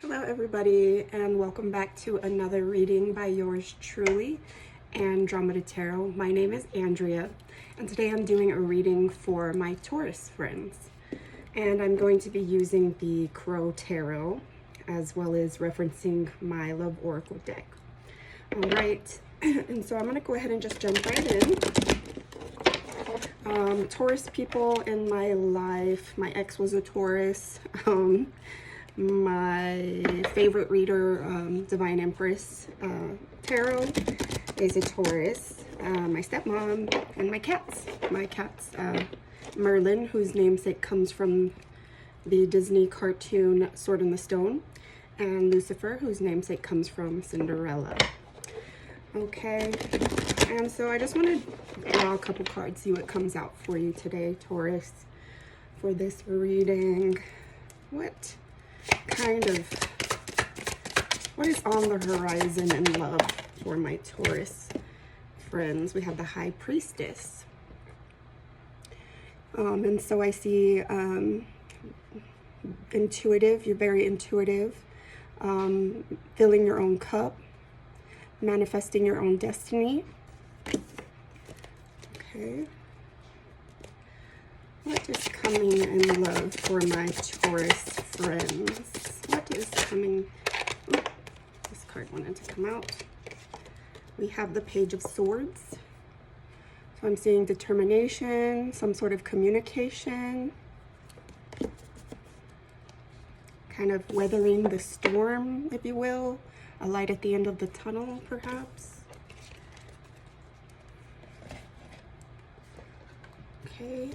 Hello everybody, and welcome back to another reading by yours truly, Andromeda Tarot. My name is Andrea, and today I'm doing a reading for my Taurus friends. And I'm going to be using the Crow Tarot, as well as referencing my Love Oracle deck. Alright, and so I'm going to go ahead and just jump right in. Taurus people in my life, my ex was a Taurus. My favorite reader, Divine Empress Tarot, is a Taurus. My stepmom and my cats. My cat's Merlin, whose namesake comes from the Disney cartoon Sword in the Stone, and Lucifer, whose namesake comes from Cinderella. Okay, and so I just want to draw a couple cards, see what comes out for you today, Taurus, for this reading. What is on the horizon in love for my Taurus friends? We have the High Priestess. And so I see intuitive, you're very intuitive, filling your own cup, manifesting your own destiny. Okay. What is coming in love for my Taurus friends? What is coming? Ooh, this card wanted to come out. We have the Page of Swords. So I'm seeing determination, some sort of communication, kind of weathering the storm, if you will. A light at the end of the tunnel, perhaps. Okay.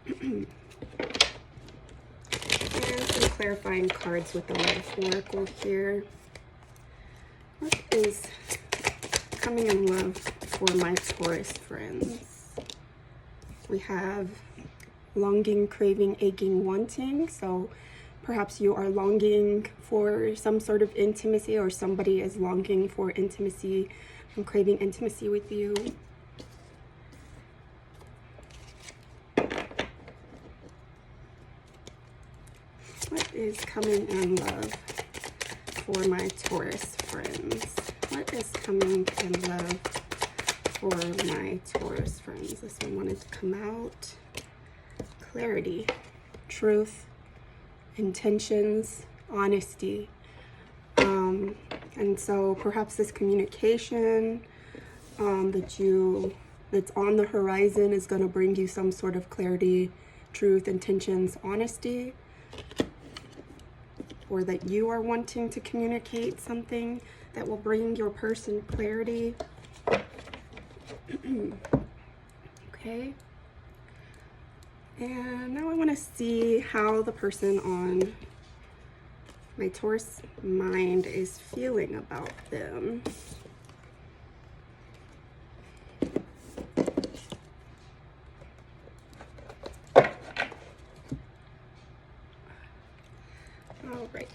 And some clarifying cards with the Life Oracle here. What is coming in love for my Taurus friends? We have longing, craving, aching, wanting. So perhaps you are longing for some sort of intimacy, or somebody is longing for intimacy and craving intimacy with you. What is coming in love for my Taurus friends? What is coming in love for my Taurus friends? This one wanted to come out. Clarity, truth, intentions, honesty. And so perhaps this communication that's on the horizon is going to bring you some sort of clarity, truth, intentions, honesty. Or that you are wanting to communicate something that will bring your person clarity. Okay. And now I want to see how the person on my Taurus mind is feeling about them. All right.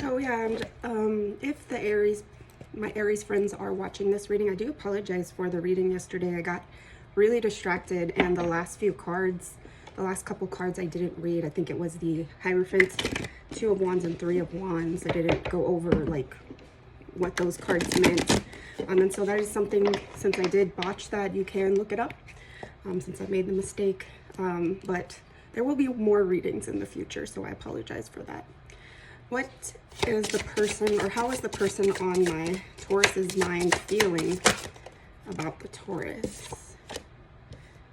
Oh yeah, and if the my Aries friends are watching this reading, I do apologize for the reading yesterday. I got really distracted, and the last couple cards I didn't read. I think it was the Hierophant, Two of Wands, and Three of Wands. I didn't go over like what those cards meant. And so that is something, since I did botch that, you can look it up, since I made the mistake. But there will be more readings in the future, so I apologize for that. What is the person, or how is the person on my Taurus's mind feeling about the Taurus?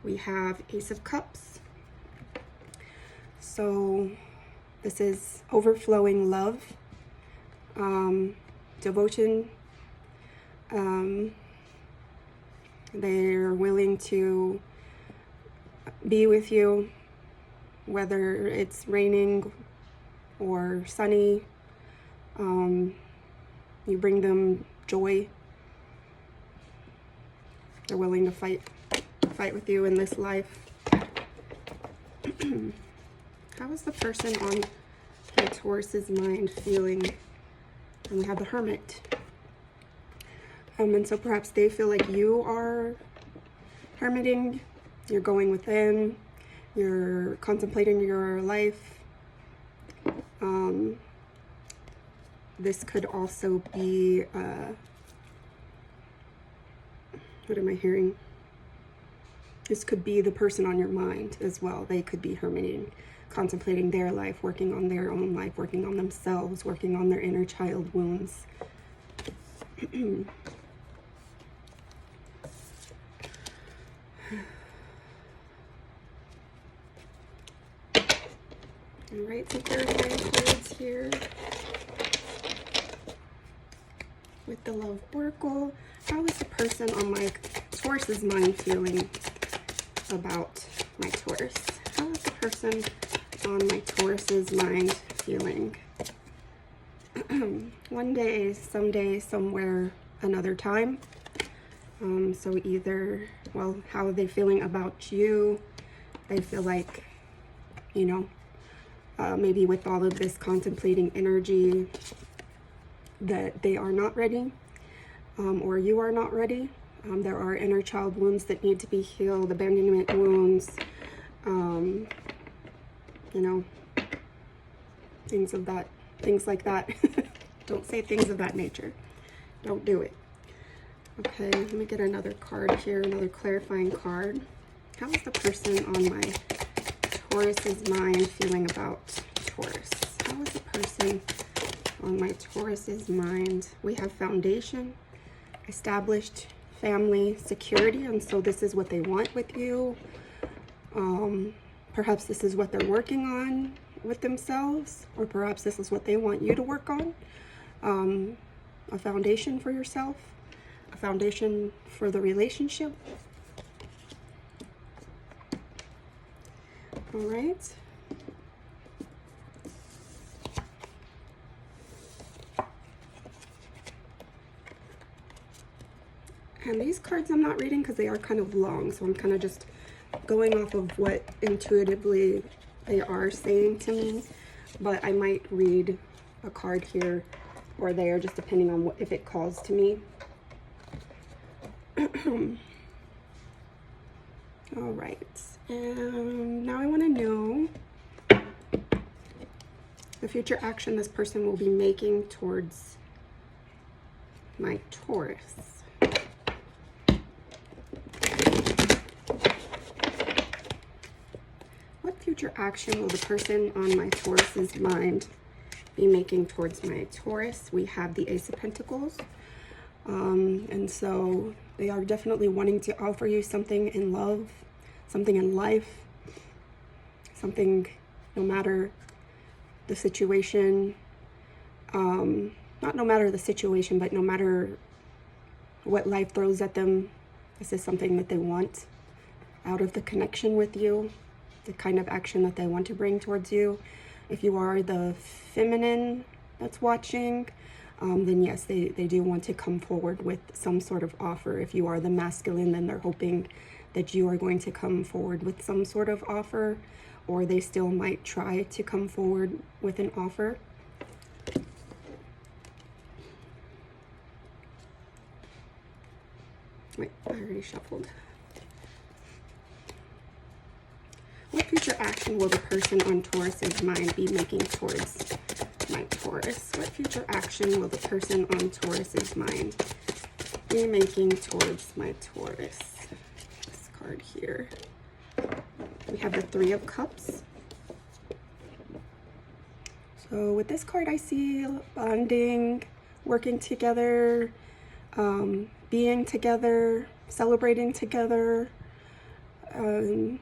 We have Ace of Cups. So this is overflowing love, devotion. They're willing to be with you, whether it's raining or sunny. You bring them joy. They're willing to fight with you in this life. How is the person on my Taurus's mind feeling? And we have the Hermit. And so perhaps they feel like you are hermiting, you're going within, you're contemplating your life. This could also be, what am I hearing? This could be the person on your mind as well. They could be hermiting, contemplating their life, working on their own life, working on themselves, working on their inner child wounds. All right, so clarifying cards here with the Love Oracle. How is the person on my Taurus's mind feeling about my Taurus? How is the person on my Taurus's mind feeling? One day, someday, somewhere, another time. So either, well, how are they feeling about you? They feel like, you know, maybe with all of this contemplating energy that they are not ready, or you are not ready. There are inner child wounds that need to be healed, abandonment wounds, you know, things like that. Don't say things of that nature. Don't do it. Okay, let me get another card here, another clarifying card. How is the person on my Taurus's mind feeling about Taurus? How is the person on my Taurus's mind? We have foundation, established family, security, and so this is what they want with you. Perhaps this is what they're working on with themselves, or perhaps this is what they want you to work on. A foundation for yourself, a foundation for the relationship. All right. And these cards I'm not reading because they are kind of long, so I'm kind of just going off of what intuitively they are saying to me. But I might read a card here or there, just depending on what, if it calls to me. All right, and now I want to know the future action this person will be making towards my Taurus. What future action will the person on my Taurus's mind be making towards my Taurus? We have the Ace of Pentacles. And so they are definitely wanting to offer you something in love, something in life, something no matter the situation, not no matter the situation, but no matter what life throws at them, this is something that they want out of the connection with you, the kind of action that they want to bring towards you. If you are the feminine that's watching, then yes, they do want to come forward with some sort of offer. If you are the masculine, then they're hoping that you are going to come forward with some sort of offer, or they still might try to come forward with an offer. Wait, I already shuffled. What future action will the person on Taurus's mind be making towards my Taurus? What future action will the person on Taurus's mind be making towards my Taurus? This card here. We have the Three of Cups. So with this card, I see bonding, working together, being together, celebrating together. I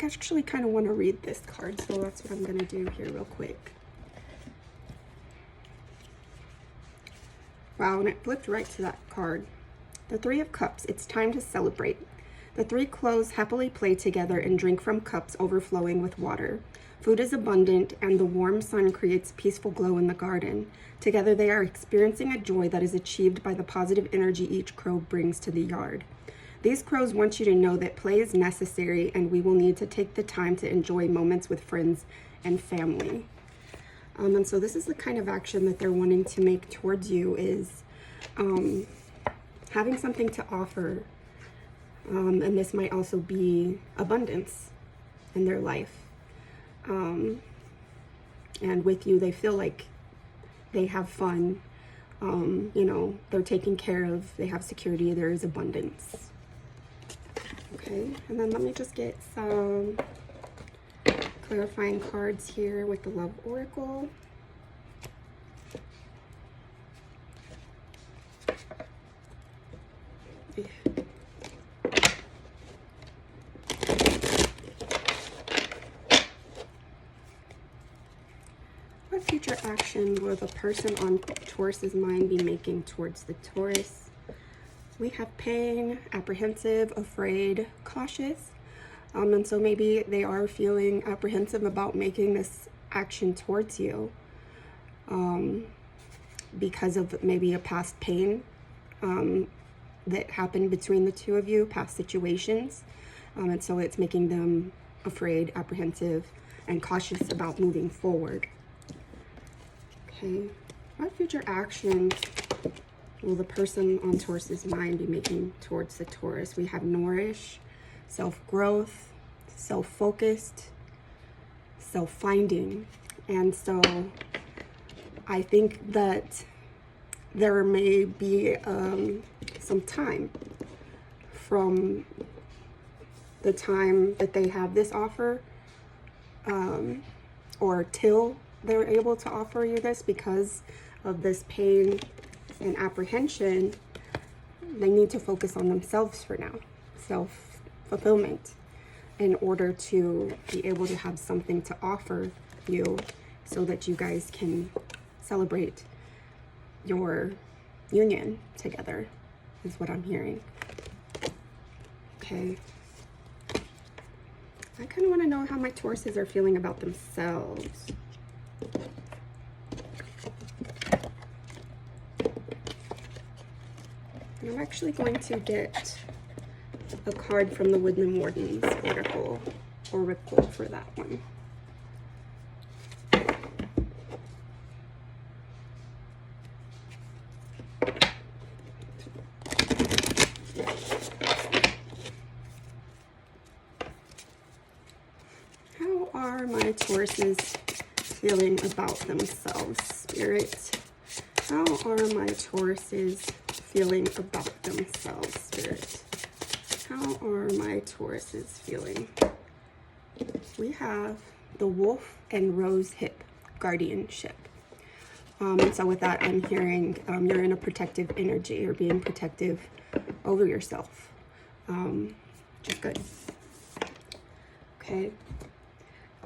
actually kind of want to read this card, so that's what I'm going to do here real quick. Wow, and it flipped right to that card. The Three of Cups, it's time to celebrate. The three close happily play together and drink from cups overflowing with water. Food is abundant, and the warm sun creates peaceful glow in the garden. Together they are experiencing a joy that is achieved by the positive energy each crow brings to the yard. These crows want you to know that play is necessary, and we will need to take the time to enjoy moments with friends and family. And so this is the kind of action that they're wanting to make towards you, is having something to offer. And this might also be abundance in their life. And with you, they feel like they have fun. You know, they're taken care of, they have security, there is abundance. Okay, and then let me just get some clarifying cards here with the Love Oracle. What future action will the person on Taurus's mind be making towards the Taurus? We have pain, apprehensive, afraid, cautious. And so maybe they are feeling apprehensive about making this action towards you because of maybe a past pain that happened between the two of you, past situations. And so it's making them afraid, apprehensive, and cautious about moving forward. Okay, what future action will the person on Taurus's mind be making towards the Taurus? We have nourish, self-growth, self-focused, self-finding. And so I think that there may be some time from the time that they have this offer or till they're able to offer you this, because of this pain and apprehension. They need to focus on themselves for now, self-fulfillment, in order to be able to have something to offer you so that you guys can celebrate your union together, is what I'm hearing. Okay. I kind of want to know how my Tauruses are feeling about themselves. I'm actually going to get a card from the Woodland Warden's oracle for that one. How are my Tauruses feeling about themselves, Spirit? How are my Tauruses feeling about themselves, Spirit? How are my Tauruses feeling? We have the Wolf and Rose Hip guardianship. And so with that, I'm hearing you're in a protective energy. You're being protective over yourself. Just good. Okay.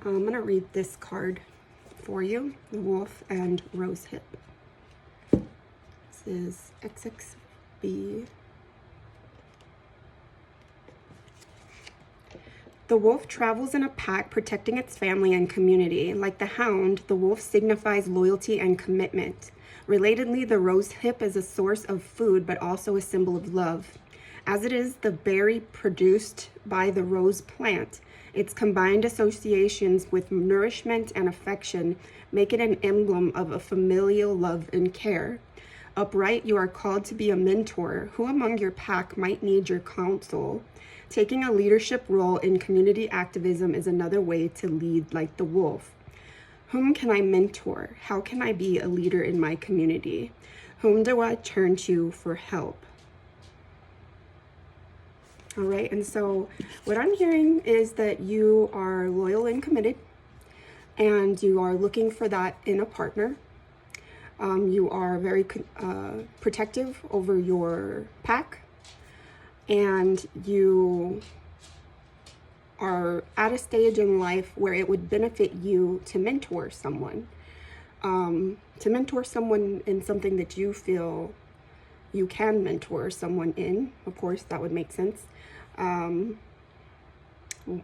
I'm going to read this card for you, the Wolf and Rose Hip. This is XXB. The wolf travels in a pack, protecting its family and community. Like the hound, the wolf signifies loyalty and commitment. Relatedly, the rose hip is a source of food, but also a symbol of love. As it is the berry produced by the rose plant, its combined associations with nourishment and affection make it an emblem of a familial love and care. Upright, you are called to be a mentor. Who among your pack might need your counsel? Taking a leadership role in community activism is another way to lead like the wolf. Whom can I mentor? How can I be a leader in my community? Whom do I turn to for help? All right, and so what I'm hearing is that you are loyal and committed, and you are looking for that in a partner. You are very protective over your pack, and you are at a stage in life where it would benefit you to mentor someone. To mentor someone in something that you feel you can mentor someone in. Of course, that would make sense. You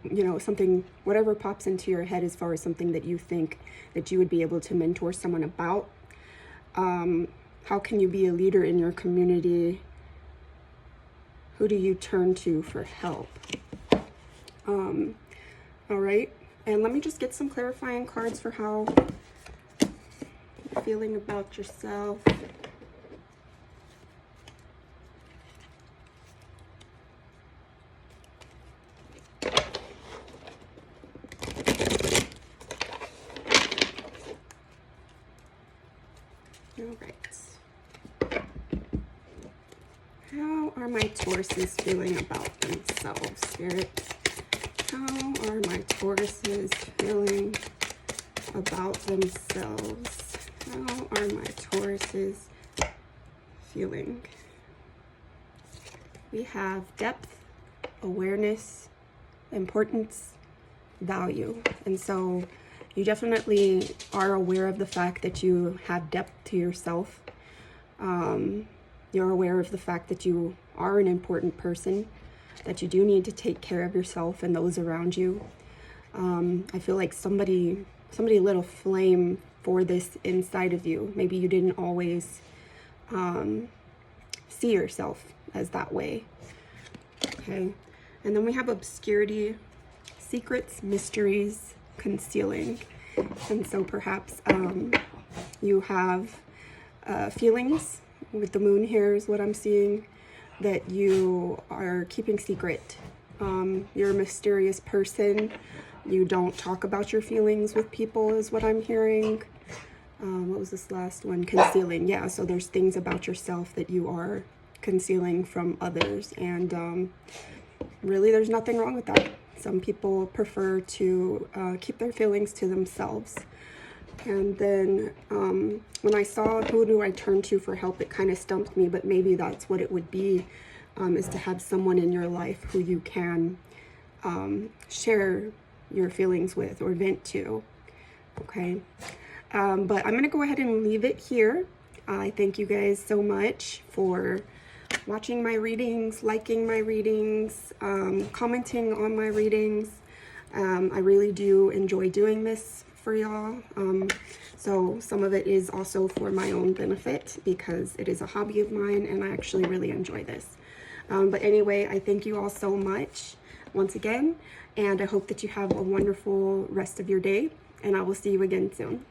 know, something, whatever pops into your head as far as something that you think that you would be able to mentor someone about. How can you be a leader in your community? Who do you turn to for help? All right, and let me just get some clarifying cards for how you're feeling about yourself. All right. How are my Tauruses feeling about themselves, Spirit? How are my Tauruses feeling about themselves? How are my Tauruses feeling? We have depth, awareness, importance, value. And so you definitely are aware of the fact that you have depth to yourself. You're aware of the fact that you are an important person, that you do need to take care of yourself and those around you. I feel like somebody lit a flame for this inside of you. Maybe you didn't always see yourself as that way. Okay. And then we have obscurity, secrets, mysteries, concealing. And so perhaps you have feelings with the moon here is what I'm seeing, that you are keeping secret. You're a mysterious person. You don't talk about your feelings with people is what I'm hearing. What was this last one? Concealing. Yeah, so there's things about yourself that you are concealing from others. And really, there's nothing wrong with that. Some people prefer to keep their feelings to themselves. And then when I saw who do I turn to for help, it kind of stumped me, but maybe that's what it would be, is to have someone in your life who you can share your feelings with or vent to. Okay. But I'm going to go ahead and leave it here. I thank you guys so much for watching my readings, liking my readings, commenting on my readings. I really do enjoy doing this for y'all. So some of it is also for my own benefit because it is a hobby of mine and I actually really enjoy this. But anyway, I thank you all so much once again, and I hope that you have a wonderful rest of your day, and I will see you again soon.